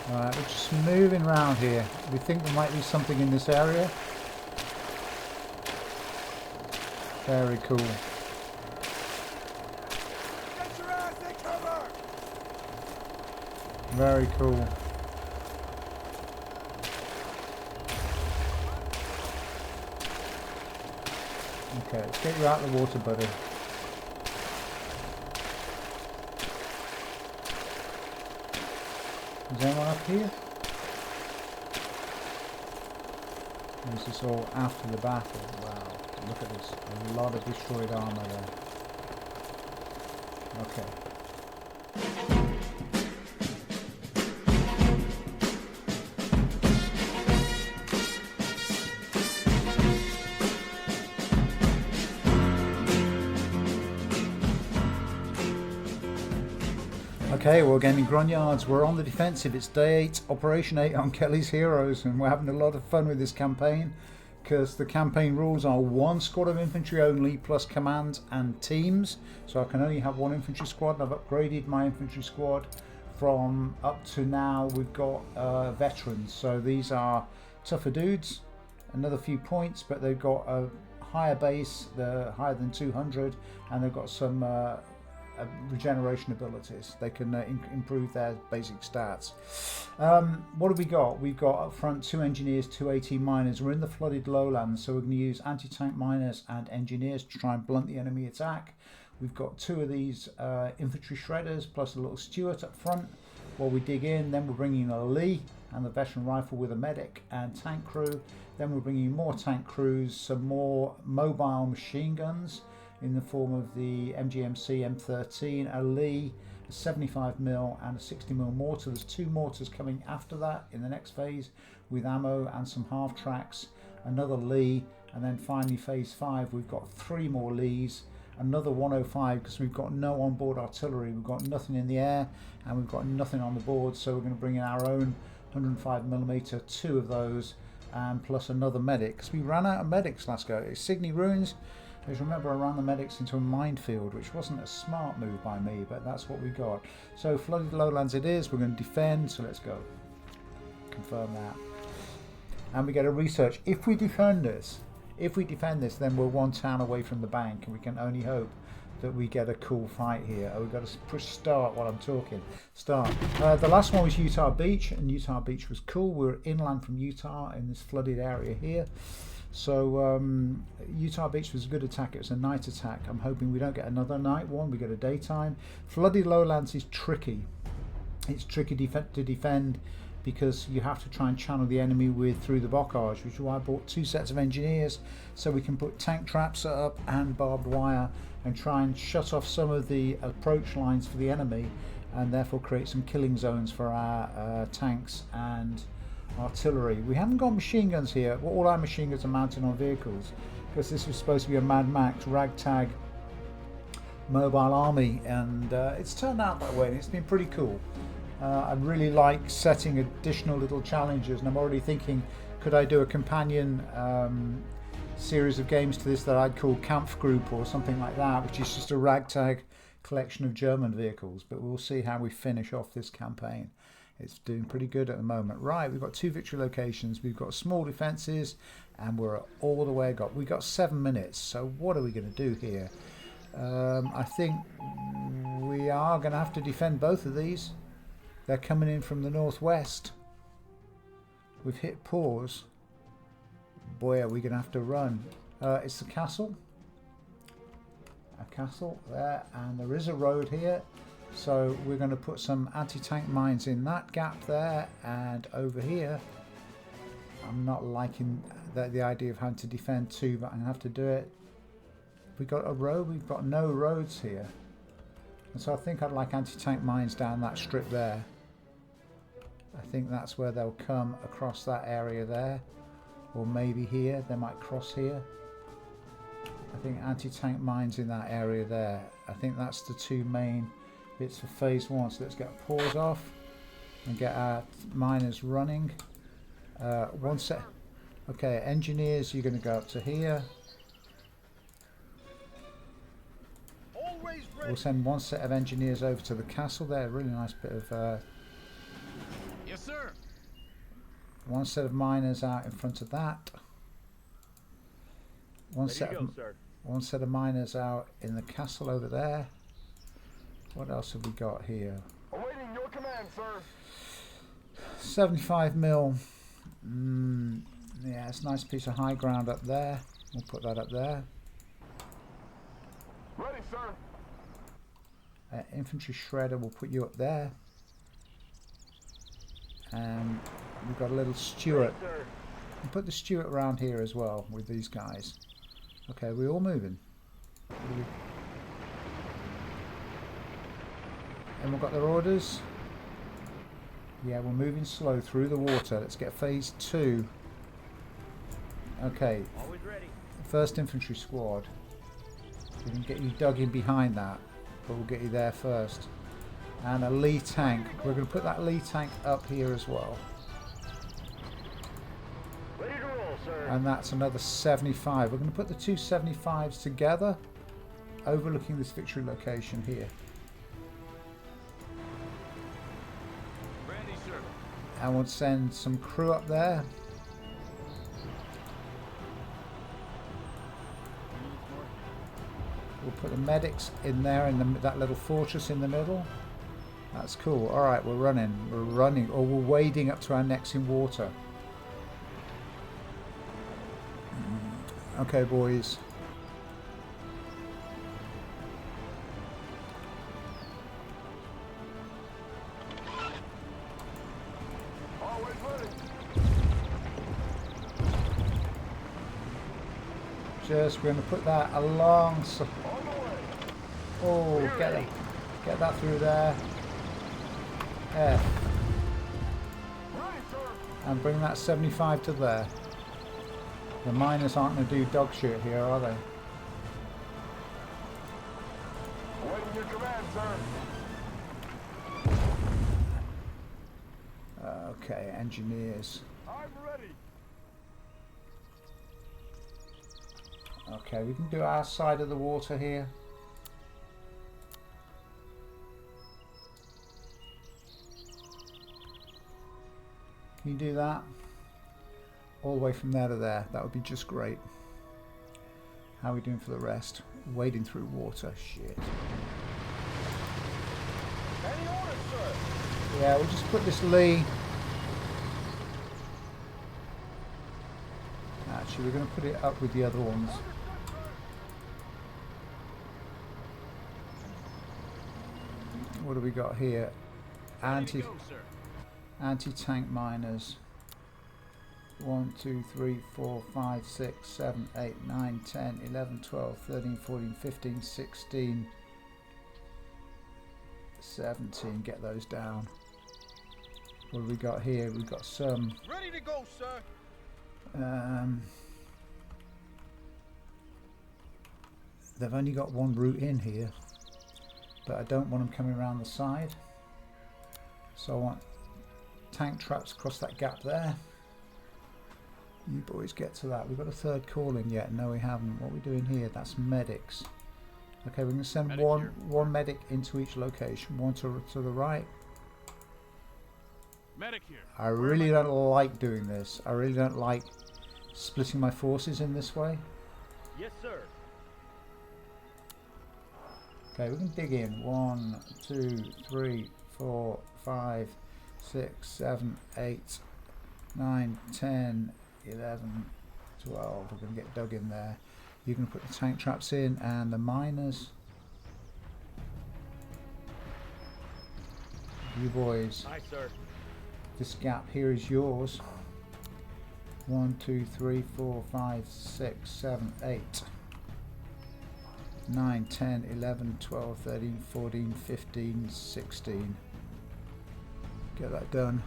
Right, we're just moving around here. We think there might be something in this area. Very cool. Get your ass in cover! Very cool. Okay, let's get you out of the water, buddy. Is anyone up here? Or is this all after the battle? Wow, look at this. A lot of destroyed armor there. Okay. Okay, well, Gaming Grognards, we're on the defensive. It's day 8, Operation 8 on Kelly's Heroes, and we're having a lot of fun with this campaign because the campaign rules are 1 squad of infantry only plus commands and teams. So I can only have 1 infantry squad, and I've upgraded my infantry squad from up to now. We've got veterans, so these are tougher dudes, another few points, but they've got a higher base, they're higher than 200, and they've got some regeneration abilities. They can improve their basic stats. What have we got? We've got up front 2 engineers, 2 AT miners. We're in the flooded lowlands, so we're going to use anti-tank miners and engineers to try and blunt the enemy attack. We've got 2 of these infantry shredders plus a little Stuart up front while we dig in. Then we're bringing a Lee and the veteran rifle with a medic and tank crew. Then we're bringing more tank crews, some more mobile machine guns in the form of the MGMC M13, a Lee, a 75mm and a 60mm mortar. There's 2 mortars coming after that in the next phase with ammo and some half tracks, another Lee, and then finally phase 5 we've got 3 more Lees, another 105 because we've got no onboard artillery, we've got nothing in the air and we've got nothing on the board, so we're going to bring in our own 105mm, 2 of those, and plus another medic because we ran out of medics last go. It's Signy Ruins. Because remember, I ran the medics into a minefield, which wasn't a smart move by me, but that's what we got. So flooded lowlands it is. We're going to defend, so let's go. Confirm that. And we get a research. If we defend this, then we're 1 town away from the bank, and we can only hope that we get a cool fight here. Oh, we've got to push start while I'm talking. Start. The last one was Utah Beach, and Utah Beach was cool. We were inland from Utah in this flooded area here. So Utah Beach was a good attack. It was a night attack. I'm hoping we don't get another night one. We get a daytime. Flooded lowlands is tricky. It's tricky to defend because you have to try and channel the enemy through the bocage, which is why I bought 2 sets of engineers so we can put tank traps up and barbed wire and try and shut off some of the approach lines for the enemy and therefore create some killing zones for our tanks and artillery. We haven't got machine guns here. Well, all our machine guns are mounted on vehicles because this was supposed to be a Mad Max ragtag mobile army, and it's turned out that way and it's been pretty cool. I really like setting additional little challenges, and I'm already thinking, could I do a companion series of games to this that I'd call Kampfgruppe or something like that, which is just a ragtag collection of German vehicles. But we'll see how we finish off this campaign. It's doing pretty good at the moment. Right, we've got 2 victory locations, we've got small defences, and we're all the way got. We've got 7 minutes, so what are we going to do here? I think we are going to have to defend both of these. They're coming in from the northwest. We've hit pause. Boy, are we going to have to run. It's the castle. A castle there, and there is a road here. So we're going to put some anti-tank mines in that gap there, and over here. I'm not liking the idea of having to defend 2, but I'm going to have to do it. We've got a road, we've got no roads here. And so I think I'd like anti-tank mines down that strip there. I think that's where they'll come across that area there. Or maybe here, they might cross here. I think anti-tank mines in that area there. I think that's the 2 main bits for phase 1. So let's get a pause off and get our miners running. 1 set. Okay, engineers, you're going to go up to here. We'll send 1 set of engineers over to the castle there. Really nice bit of yes, sir. one set of miners out in front of that. One set of miners out in the castle over there. What else have we got here? Awaiting your command, sir. 75 mil. Yeah, it's a nice piece of high ground up there. We'll put that up there. Ready, sir. Infantry shredder, we'll put you up there. And we've got a little Stuart. We'll put the Stuart around here as well with these guys. Okay, we're all moving. And we've got their orders. Yeah, we're moving slow through the water. Let's get phase 2. Okay. Always ready. First infantry squad. We can get you dug in behind that, but we'll get you there first. And a Lee tank. We're going to put that Lee tank up here as well. Ready to roll, sir. And that's another 75. We're going to put the two 75s together, overlooking this victory location here. Ready, sir. And we'll send some crew up there. We'll put the medics in there in that little fortress in the middle. That's cool. Alright, we're running. We're running. Or we're wading up to our necks in water. Okay, boys. Always ready. Just, we're going to put that along. So, On the way. oh, get that through there. F. Ready, sir. And bring that 75 to there. The miners aren't going to do dog shit here, are they? Awaiting your command, sir. Okay, engineers. I'm ready. Okay, we can do our side of the water here. Can you do that? All the way from there to there. That would be just great. How are we doing for the rest? Wading through water. Shit. Any orders, sir? Yeah, we'll just put this Lee. Actually, we're going to put it up with the other ones. What do we got here? Anti-tank miners. 1, 2, 3, 4, 5, 6, 7, 8, 9, 10, 11, 12, 13, 14, 15, 16, 17. Get those down. What have we got here? We've got some. Ready to go, sir. They've only got one route in here, but I don't want them coming around the side. So I want tank traps across that gap there. You boys get to that. We've got a third call in yet. No, we haven't. What are we doing here? That's medics. Okay, we're going to send Medic one medic into each location. One to the right. Medic here. I really don't like doing this. I really don't like splitting my forces in this way. Yes, sir. Okay, we can dig in. 1, 2, 3, 4, 5, 6, 7, 8, 9, 10, 11, 12. We're going to get dug in there. You can put the tank traps in and the miners. You boys. Aye, sir. This gap here is yours. 1, 2, 3, 4, 5, 6, 7, 8, 9, 10, 11, 12, 13, 14, 15, 16. Get that done.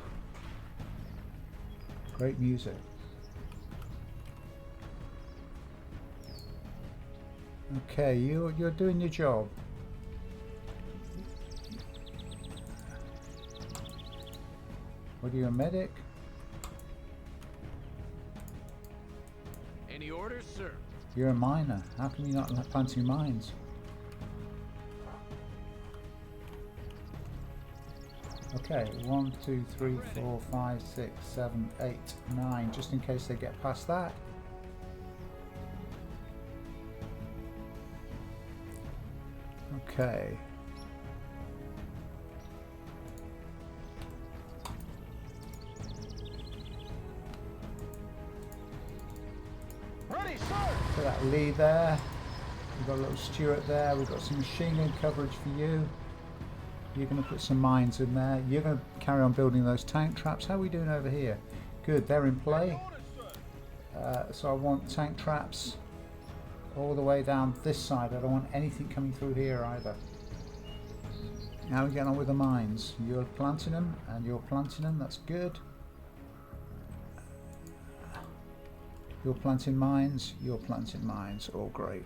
Great music. Okay, you're doing your job. What are you, a medic? Any orders, sir? You're a miner. How come you're not planting mines? Okay, 1, 2, 3, 4, 5, 6, 7, 8, 9, just in case they get past that. Okay. Ready, sir! So that Lee there. We've got a little Stuart there. We've got some machine gun coverage for you. You're going to put some mines in there. You're going to carry on building those tank traps. How are we doing over here? Good, they're in play. So I want tank traps all the way down this side. I don't want anything coming through here either. How are we getting on with the mines? You're planting them and you're planting them. That's good. You're planting mines. You're planting mines. All great.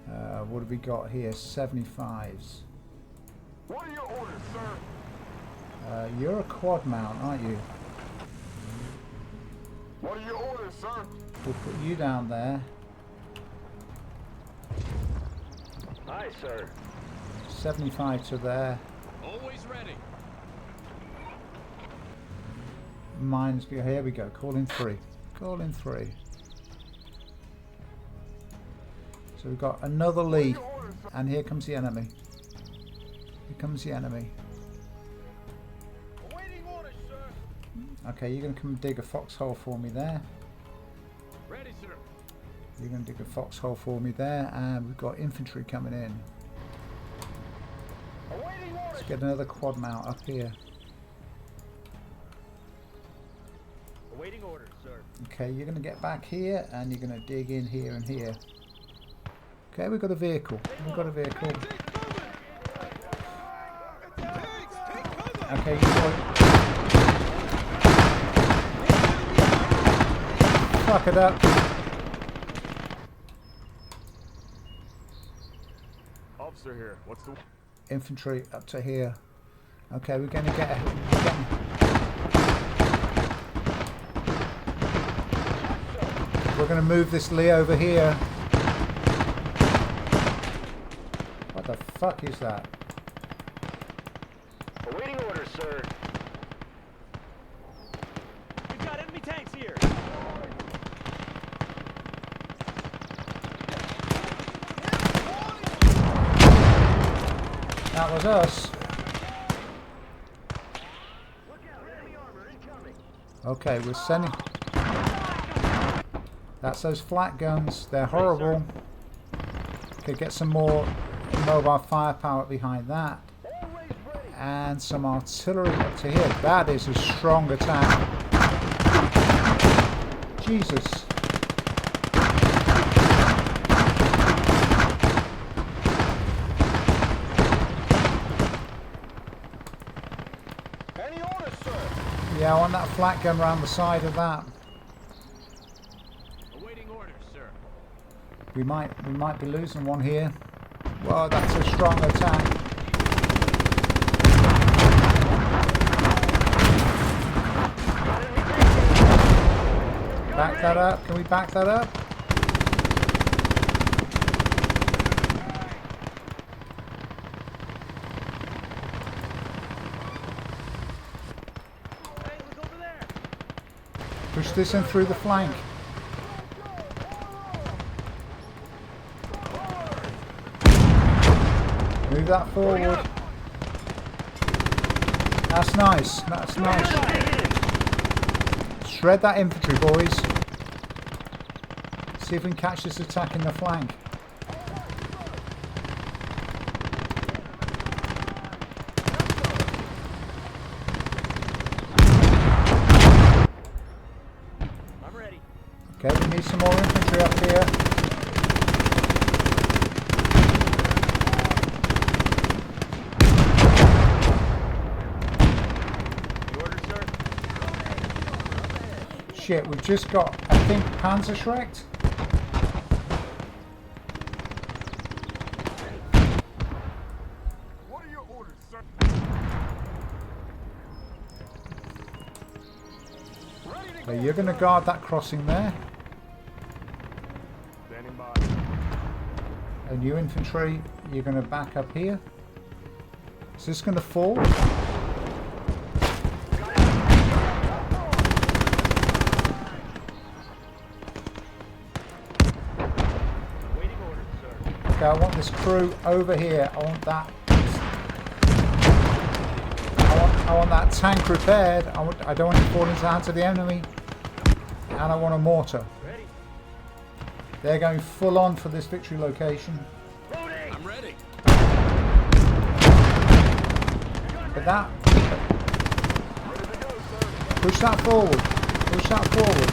What have we got here? 75s. What are your orders, sir? You're a quad mount, aren't you? What are your orders, sir? We'll put you down there. Aye, sir. 75 to there. Always ready. Mines, here we go. Call in 3. Call in 3. So we've got another Lee. And here comes the enemy. Here comes the enemy. Awaiting orders, sir. Okay, you're going to come dig a foxhole for me there. Ready, sir. You're going to dig a foxhole for me there. And we've got infantry coming in. Awaiting orders. Let's get another quad mount up here. Awaiting orders, sir. Okay, you're going to get back here and you're going to dig in here and here. Okay, we've got a vehicle. We've got a vehicle. Okay, you go. Fuck it up. Officer here. What's the... Infantry up to here. Okay, we're going to get... We're going to move this Lee over here. What the fuck is that? Awaiting orders, sir. We've got enemy tanks here. That was us. Look out, enemy armor incoming. Okay, we're sending... That's those flat guns. They're horrible. Okay, get some more mobile firepower behind that. And some artillery up to here. That is a strong attack. Jesus. Any orders, sir? Yeah, I want that flat gun around the side of that. Awaiting orders, sir. We might be losing one here. Well, that's a strong attack. Back that up. Can we back that up? Hey, look over there. Push this in through the flank. Move that forward. That's nice. That's nice. Shred that infantry, boys. See if we can catch this attack in the flank. I'm ready. Okay, we need some more infantry up here. The order, sir. Shit, we've just got, I think, Panzerschrecked. What are your orders, sir? Ready to So go, you're going to guard that crossing there. Standing by. And you infantry, you're going to back up here. Is this going to fall? Okay, I want this crew over here. I want that. I want that tank repaired. I don't want it to fall into the hands of the enemy. And I want a mortar. Ready. They're going full on for this victory location. Loading. I'm ready. But that... Push that forward. Push that forward.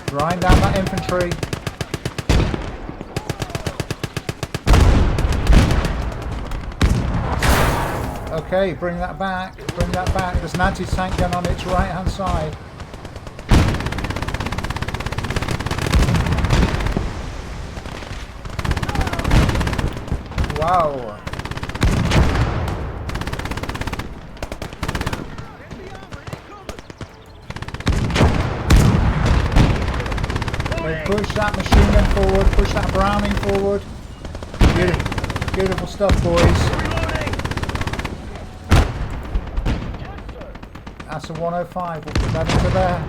Grind down that infantry. Okay, bring that back. Bring that back. There's an anti-tank gun on its right hand side. Wow. Okay, push that machine gun forward. Push that Browning forward. Beautiful, beautiful stuff, boys. That's a 105. We'll put that into there.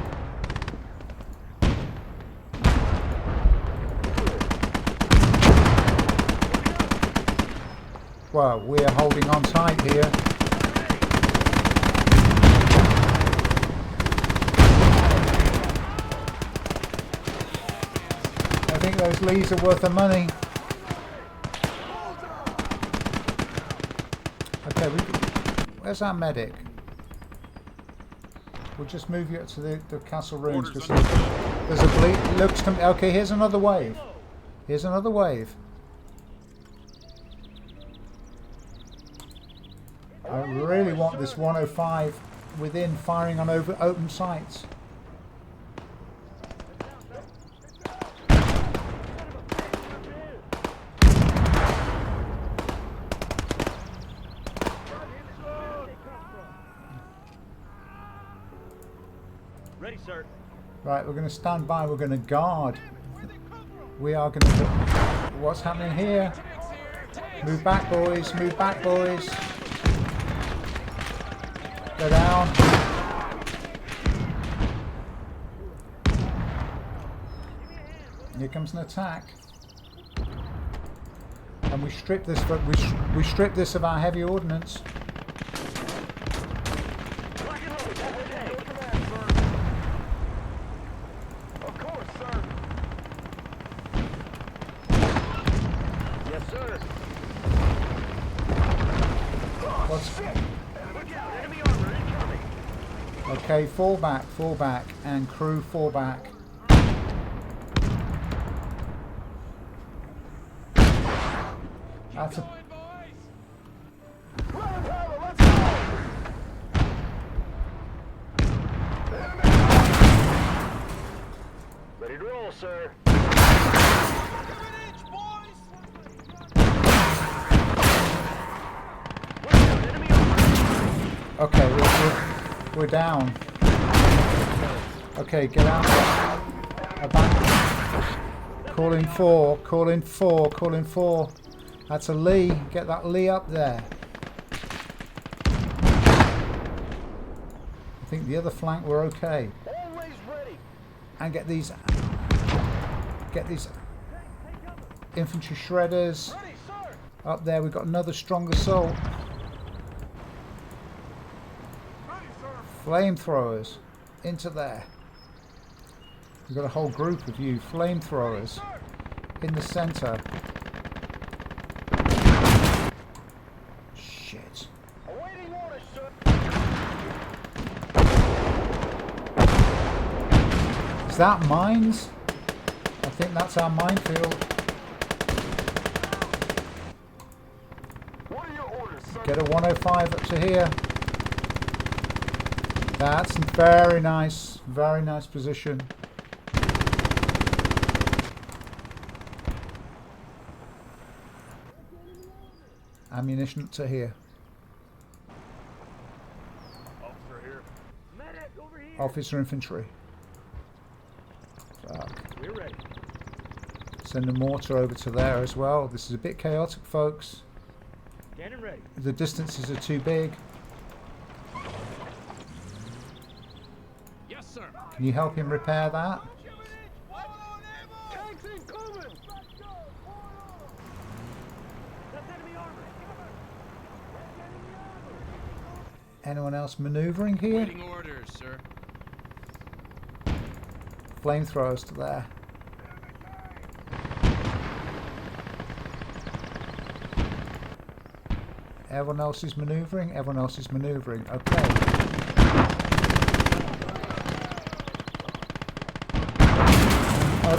Well, we're holding on tight here. I think those Lees are worth the money. Okay, where's our medic? We'll just move you up to the castle ruins. Orders There's a bleed. Looks to me. Okay, here's another wave. Here's another wave. I really want this 105 within firing on open sights. Ready, sir. Right, we're going to stand by. We're going to guard. We are going to... What's happening here? Move back, boys. Move back, boys. Go down. Here comes an attack. And we strip this. We strip this of our heavy ordnance. Okay, fall back, and crew fall back. That's a... Ready to roll, sir. Okay, we're down. Okay, get out. Back. Call in four. Call in four. Call in four. That's a Lee. Get that Lee up there. I think the other flank we're okay. Always ready. And get these infantry shredders Ready, sir. up there. We've got another strong assault. Ready, sir. Flamethrowers into there. We've got a whole group of you flamethrowers in the center. Shit. Awaiting orders, sir. Is that mines? I think that's our minefield. What are your orders, sir? Get a 105 up to here. That's very nice position. Ammunition to here. Officer here. Medic over here. Officer infantry. Fuck. We're ready. Send a mortar over to there as well. This is a bit chaotic, folks. Standing ready. The distances are too big. Yes, sir. Can you help him repair that? Tanks incoming! That's enemy armor. Anyone else maneuvering here? Waiting orders, sir. Flamethrowers to there. Everyone else is maneuvering? Everyone else is maneuvering. Okay.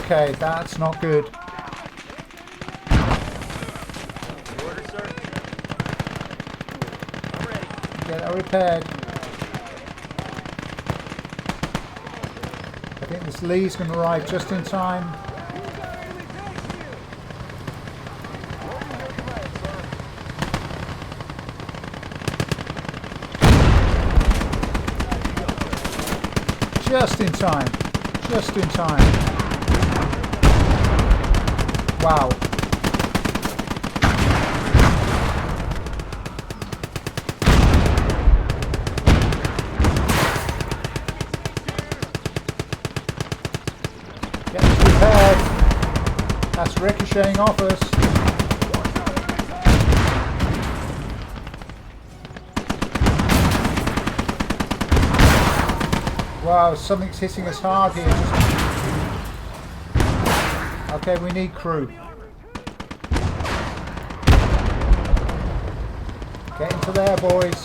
Okay, that's not good. Order, sir. I'm ready. Get that repaired. I think this Lee's going to arrive just in time. Just in time. Just in time. Wow. Get this repaired. That's ricocheting off us. Wow, something's hitting us hard here. Okay, we need crew. Get into there, boys.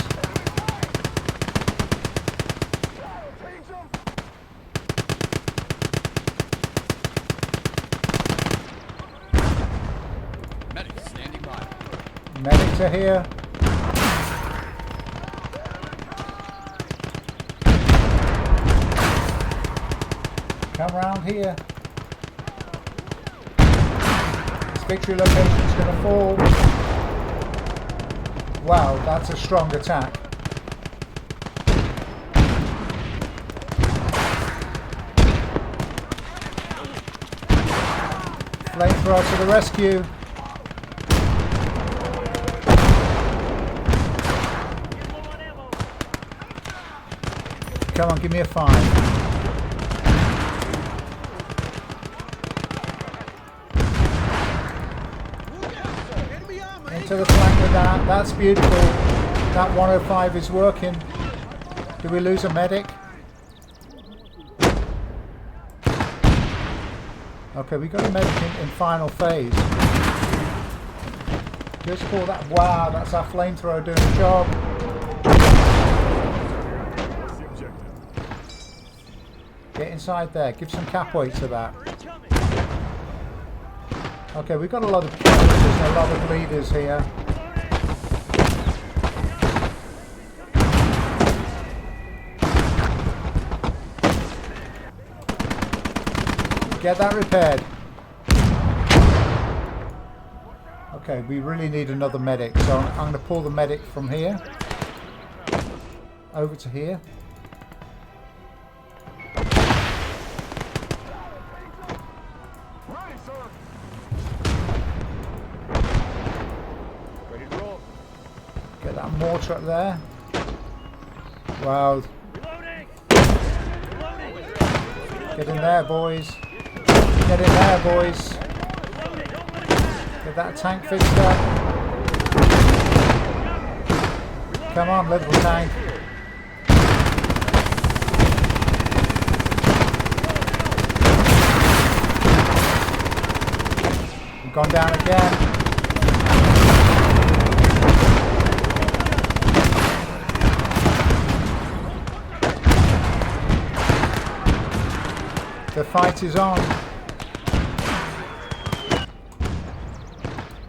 Medics standing by. Medics are here. Come round here. This victory location is going to fall. Wow, that's a strong attack. Flamethrower to the rescue. Come on, give me a 5. Into the flank with that. That's beautiful. That 105 is working. Do we lose a medic? Okay, we got a medic in final phase. Just for that. Wow, that's our flamethrower doing the job. What's the objective? Get inside there. Give some cap weight to that. Okay, we've got a lot of characters and a lot of leaders here. Get that repaired. Okay, we really need another medic, so I'm going to pull the medic from here over to here. Ready, sir! Ready to roll. Get that mortar up there. Wow. Reloading. Reloading. Get in there, boys. Get in there, boys. Reloading. Don't let it pass. Get that tank fixed up. Come on, little tank. We've gone down again. The fight is on.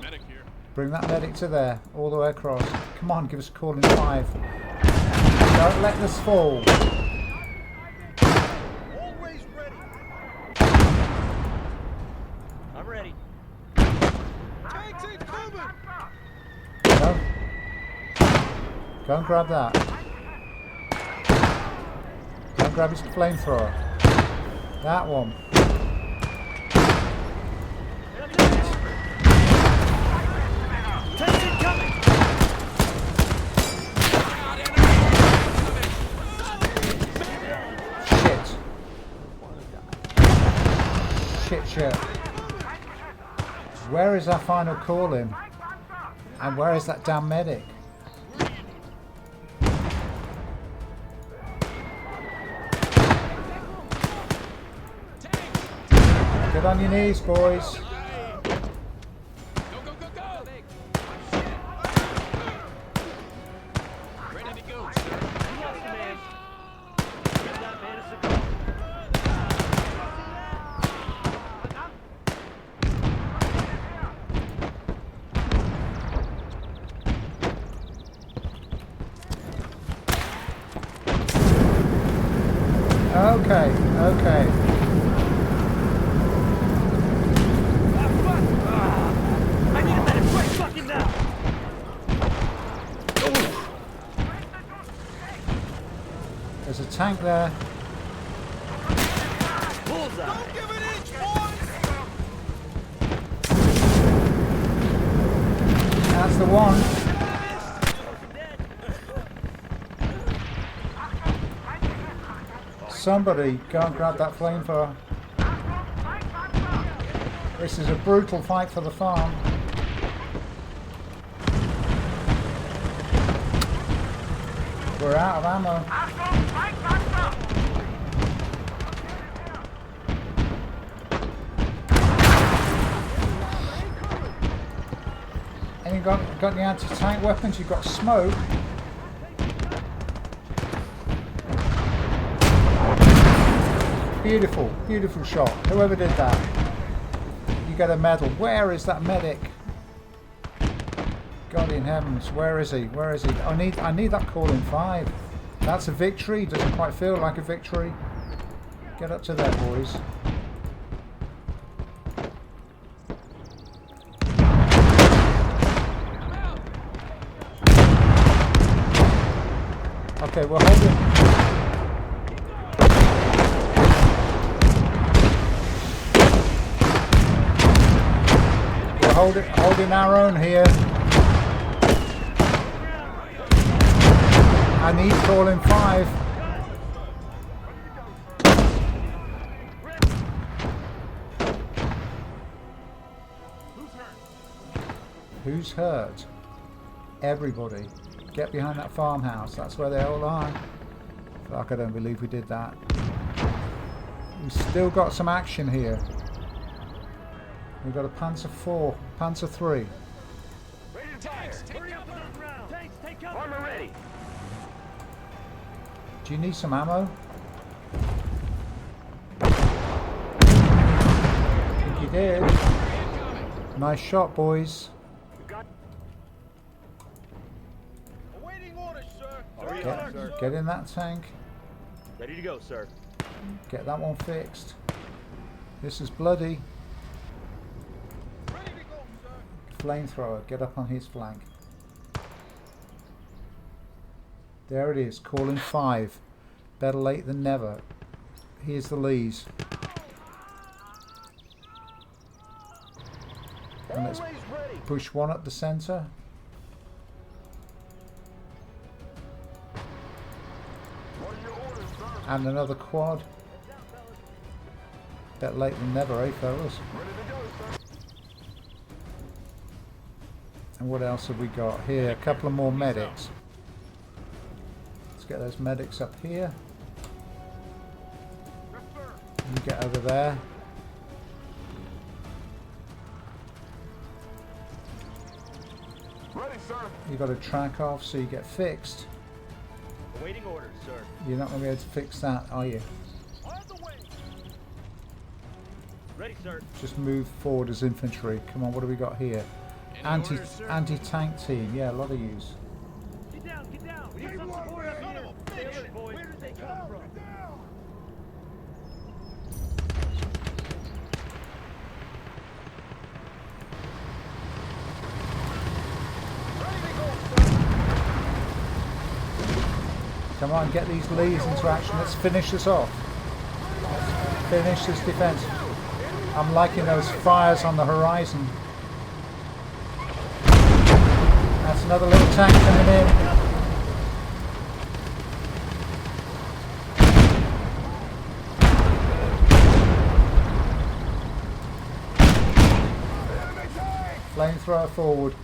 Medic here. Bring that medic to there, all the way across. Come on, give us a call in 5. Don't let this fall. Always ready! I'm ready. Tanks incoming! Go. Go and grab that. Go and grab his flamethrower. That one. Tanks incoming. Shit. shit. Where is our final call in? And where is that damn medic? Get on your knees, boys. Go, go, go, go! Ready to go, sir. Yes, man. Get that man a cigar. Okay, okay. I need a medic right fucking now. There's a tank there. Bullseye. Don't give an inch, boys! That's the one. Somebody go and grab that flamethrower. This is a brutal fight for the farm. We're out of ammo. And you got the anti-tank weapons, you've got smoke. Beautiful, beautiful shot. Whoever did that. You get a medal. Where is that medic? God in heavens, where is he? Where is he? I need that call in 5. That's a victory. Doesn't quite feel like a victory. Get up to there, boys. Okay, we're holding. Holding our own here. I need call in 5. Who's hurt? Everybody. Get behind that farmhouse. That's where they all are. Fuck, I don't believe we did that. We've still got some action here. We've got a Panzer 4, Panzer 3. Ready to fire. Hurry up on the ground. Tanks, take cover. Armor ready. Do you need some ammo? I think you did. Nice shot, boys. Awaiting orders, sir. Hurry up, sir. Get in that tank. Ready to go, sir. Get that one fixed. This is Bloody. Ready to go, sir. Flamethrower, get up on his flank. There it is, calling 5. Better late than never. Here's the Lees. And let's Always ready. push one up the centre. What are your orders, sir? And another quad. Better late than never, eh, fellas? Ready to go, sir. And what else have we got here? A couple of more medics. Let's get those medics up here. Yes, sir. You get over there. Ready, sir. You got to track off so you get fixed. Awaiting orders, sir. You're not going to be able to fix that, are you? On the way. Ready, sir. Just move forward as infantry. Come on, what do we got here? Any orders, sir? Anti-tank team. Yeah, a lot of use. Get down, get down. We need some support up here. Stay alert, boys. Where did they come from? Down. Ready to go, sir. Come on, get these Lees into action. Let's finish this off. Let's finish this defence. I'm liking those fires on the horizon. That's another little tank coming in. Flamethrower forward.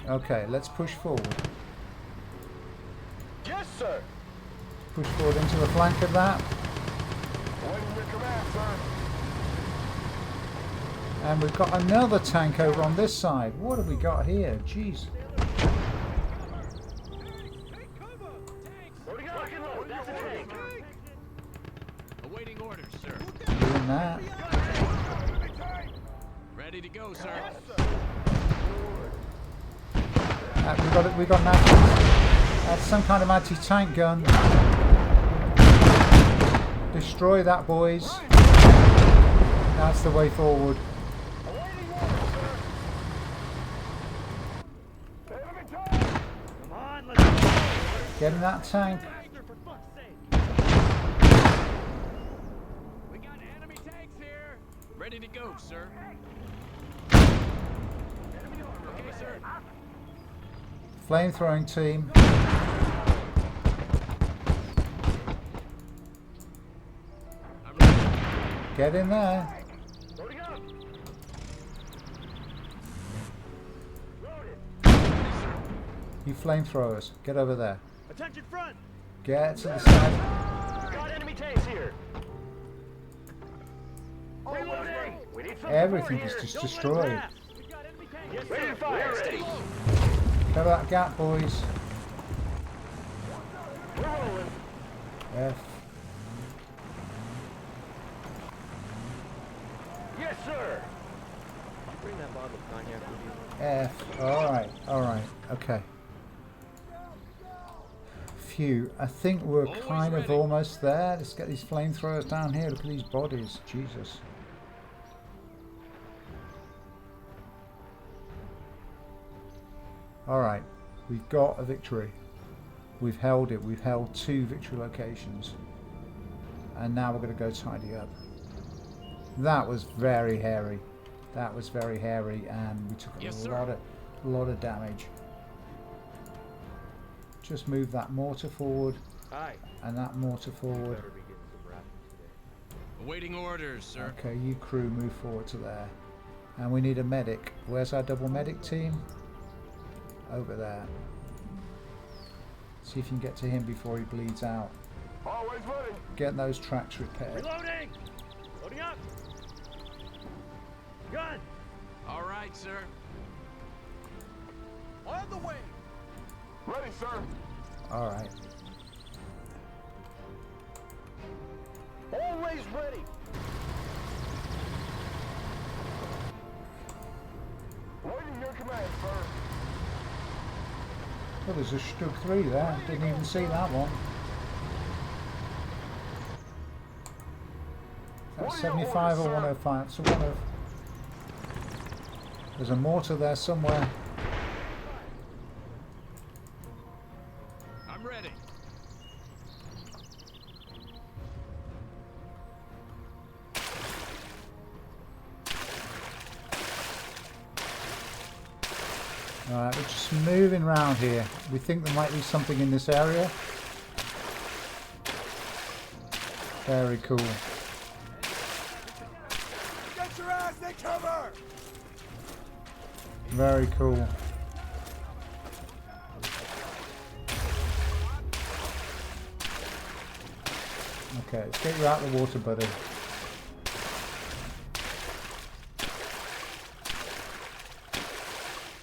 Okay, let's push forward. Yes, sir. Push forward into the flank of that. Waiting your command, sir. And we've got another tank over on this side. What have we got here? Jeez. What do you got? Load, that's a tank. Awaiting orders, sir. Doing that. Ready to go, sir. We got an anti. That's some kind of anti-tank gun. Destroy that, boys. That's the way forward. Awaiting orders, sir. Enemy tank. Come on, let's go. Get in that tank. Faster, for fuck's sake. We got enemy tanks here. Ready to go, sir. Okay, sir. Flamethrowing team. I'm ready. Get in there. Loading up. Loaded. You flamethrowers. Get over there. Attention front. Get to the side. Got enemy tanks here. Reloading. We need some Everything support is here. just destroyed. We got enemy tanks. Yes, ready to fire. Ready. Cover that gap, boys. We're rolling. F. Yes, sir. Bring that bottle of cognac with you. F. Alright, alright. Okay. Phew. I think we're Always kind of ready. almost there. Let's get these flamethrowers down here. Look at these bodies. Jesus. Alright. We've got a victory. We've held it. We've held 2 victory locations. And now we're going to go tidy up. That was very hairy. That was very hairy, and we took a Yes, sir. lot of damage. Just move that mortar forward Aye. and that mortar forward. Better be getting some rations today. Awaiting orders, sir. Okay, you crew move forward to there. And we need a medic. Where's our double medic team? Over there. See if you can get to him before he bleeds out. Always ready. Get those tracks repaired. Reloading. Loading up. Gun. All right, sir. On the way. Ready, sir. Alright. Always ready. Waiting your command, sir. Well, there's a Stug 3 there. Didn't even see that one. That's 75 or 105. It's a 105. There's a mortar there somewhere. I'm ready. Alright, we're just moving around here. We think there might be something in this area. Very cool. Get your ass in cover. Very cool. Okay, let's get you out of the water, buddy.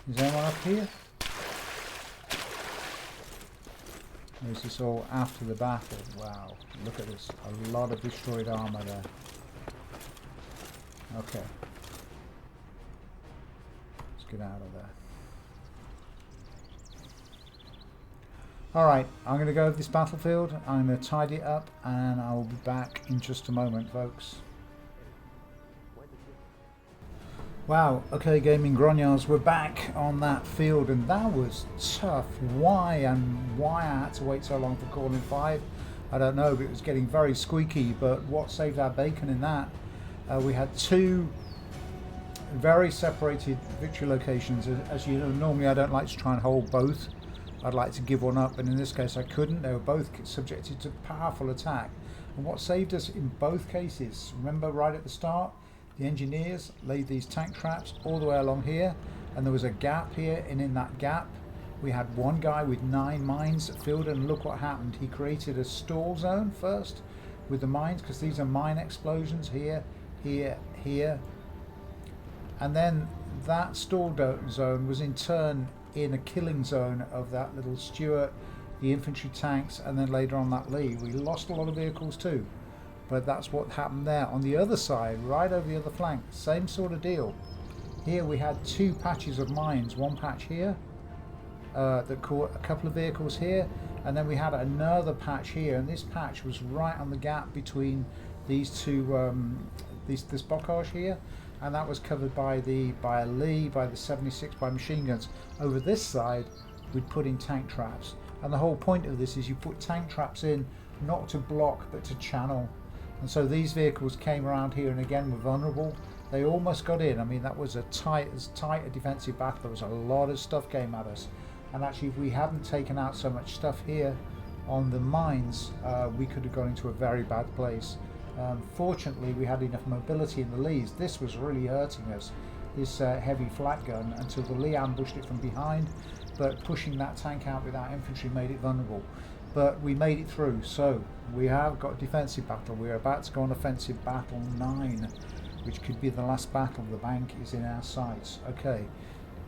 Is anyone up here? Or is this all after the battle? Wow, look at this. A lot of destroyed armor there. Okay. Let's get out of there. Alright, I'm going to go over this battlefield. I'm going to tidy it up and I'll be back in just a moment, folks. Wow, okay, Gaming Grognards, we're back on that field, and that was tough. Why I had to wait so long for calling 5, I don't know, but it was getting very squeaky. But what saved our bacon in that, we had 2 very separated victory locations. As you know, normally I don't like to try and hold both, I'd like to give one up, but in this case I couldn't. They were both subjected to powerful attack. And what saved us in both cases, remember right at the start, the engineers laid these tank traps all the way along here, and there was a gap here, and in that gap we had one guy with 9 mines filled, and look what happened. He created a stall zone first with the mines, because these are mine explosions here, here, here. And then that stall zone was in turn in a killing zone of that little Stuart, the infantry tanks, and then later on that Lee. We lost a lot of vehicles too, but that's what happened there. On the other side, right over the other flank, same sort of deal. Here we had 2 patches of mines, one patch here that caught a couple of vehicles here, and then we had another patch here, and this patch was right on the gap between these two, this bocage here, and that was covered by a Lee, by the 76, by machine guns. Over this side we'd put in tank traps, and the whole point of this is you put tank traps in not to block but to channel. And so these vehicles came around here and again were vulnerable. They almost got in. I mean, that was as tight a defensive battle. There was a lot of stuff came at us, and actually if we hadn't taken out so much stuff here on the mines, we could have gone into a very bad place. Fortunately we had enough mobility in the Lees. This was really hurting us, this heavy flat gun, until the Lee ambushed it from behind, but pushing that tank out without infantry made it vulnerable. But we made it through, so we have got a defensive battle. We're about to go on offensive battle 9, which could be the last battle. The bank is in our sights. Okay,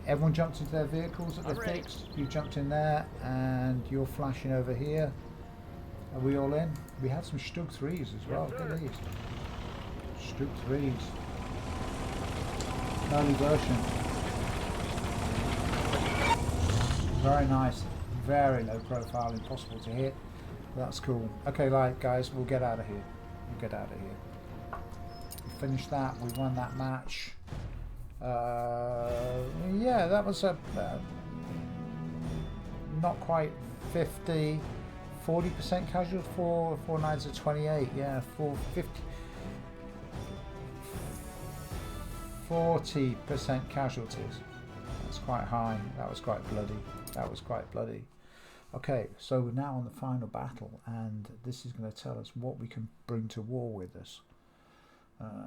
everyone jumped into their vehicles that they're fixed. You jumped in there, and you're flashing over here. Are we all in? We had some Stug 3s as well. Look at these. Stug 3s. Early version. Very nice. Very low profile, impossible to hit. That's cool. Okay, like guys, we'll get out of here. We'll get out of here. We finished that. We won that match. Yeah, that was a not quite 50. 40% casualties, 4 9s of 28, yeah, 40% casualties. That's quite high. That was quite bloody. That was quite bloody. Okay, so we're now on the final battle, and this is going to tell us what we can bring to war with us.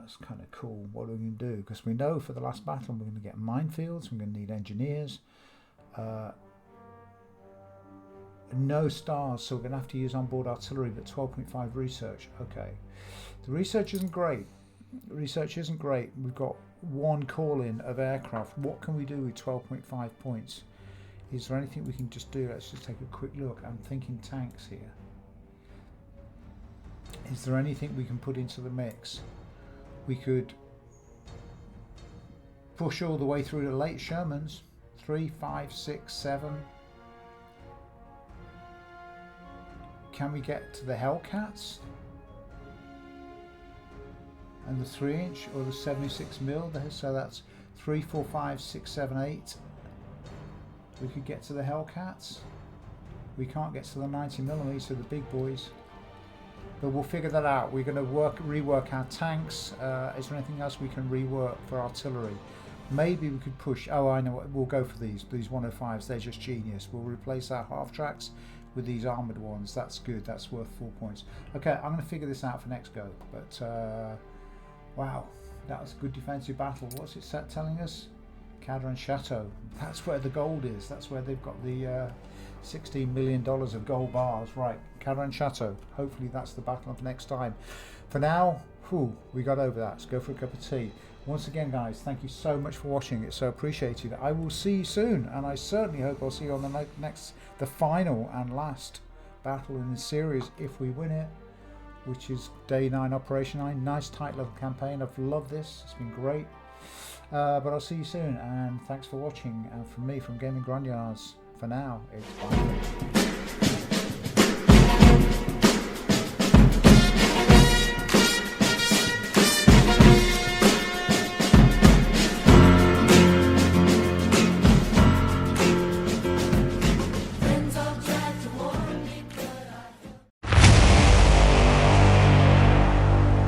It's kind of cool. What are we going to do? Because we know for the last battle we're going to get minefields, we're going to need engineers. No stars, so we're going to have to use onboard artillery, but 12.5 research. Okay, the research isn't great. Research isn't great. We've got 1 call-in of aircraft. What can we do with 12.5 points? Is there anything we can just do? Let's just take a quick look. I'm thinking tanks here. Is there anything we can put into the mix? We could push all the way through the late Shermans. 3, 5, 6, 7. Can we get to the Hellcats and the 3-inch or the 76mm? So that's 3, 4, 5, 6, 7, 8. We could get to the Hellcats. We can't get to the 90mm, so the big boys. But we'll figure that out. We're going to rework our tanks. Is there anything else we can rework for artillery? Maybe we could push. Oh, I know what. We'll go for these 105s. They're just genius. We'll replace our half tracks with these armoured ones. That's good. That's worth 4 points. Okay, I'm going to figure this out for next go. But wow, that was a good defensive battle. What's it telling us? Cadre and Chateau. That's where the gold is. That's where they've got the $16 million of gold bars. Right, Cadre and Chateau. Hopefully that's the battle of next time. For now, we got over that. Let's go for a cup of tea. Once again, guys, thank you so much for watching. It's so appreciated. I will see you soon, and I certainly hope I'll see you on the final and last battle in the series if we win it, which is Day 9, Operation 9. Nice tight little campaign. I've loved this. It's been great. But I'll see you soon, and thanks for watching. And from me, from Gaming Grognards, for now, it's bye.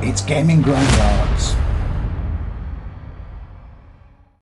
It's Gaming Grognards.